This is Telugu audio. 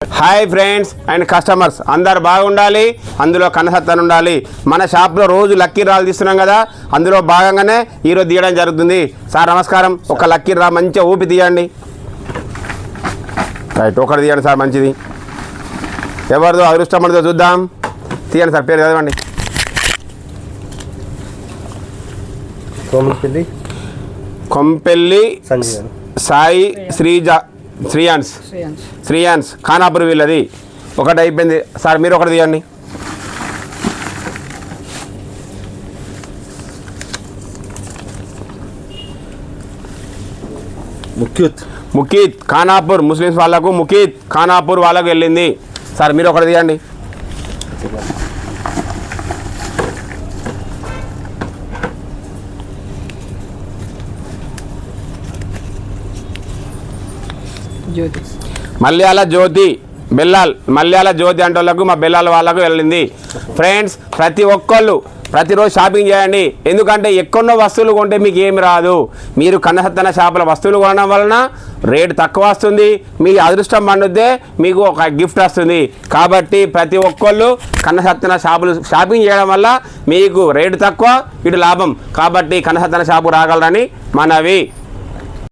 హాయ్ ఫ్రెండ్స్ అండ్ కస్టమర్స్ అందరు బాగుండాలి, అందులో కనసత్తను ఉండాలి. మన షాప్లో రోజు లక్కీ డ్రాలు తీస్తున్నాం కదా, అందులో భాగంగానే ఈరోజు తీయడం జరుగుతుంది. సార్ నమస్కారం, ఒక లక్కీ డ్రా మంచిగా ఊపి తీయండి. రైట్, ఒకటి తీయండి సార్, మంచిది. ఎవరిదో అదృష్టమడిదో చూద్దాం. తీయండి సార్, పేరు చదవండి. కొంపెల్లి సాయి శ్రీయాన్స్ ఖానాపూర్ వీళ్ళది. ఒకటి అయిపోయింది సార్, మీరు ఒకటి తీయండి. ముకీత్ ఖానాపూర్ ముస్లిమ్స్ వాళ్ళకు, ముకీత్ ఖానాపూర్ వాళ్ళకు వెళ్ళింది. సార్ మీరు ఒకటి తీయండి. మల్యాల జ్యోతి బెల్లాల్, మల్యాల జ్యోతి అంటే వాళ్ళకు, మా బెల్లాల వాళ్ళకు వెళ్ళింది. ఫ్రెండ్స్, ప్రతి ఒక్కళ్ళు ప్రతిరోజు షాపింగ్ చేయండి. ఎందుకంటే ఎక్కడో వస్తువులు కొంటే మీకు ఏమి రాదు. మీరు కన్నసత్తన షాపుల వస్తువులు కొనడం వలన రేటు తక్కువ వస్తుంది, మీ అదృష్టం పండుద్దే మీకు ఒక గిఫ్ట్ వస్తుంది. కాబట్టి ప్రతి ఒక్కళ్ళు కన్నసత్తన షాపులు షాపింగ్ చేయడం వల్ల మీకు రేటు తక్కువ, ఇటు లాభం. కాబట్టి కన్నసత్తన షాపు రాగలరని మనవి.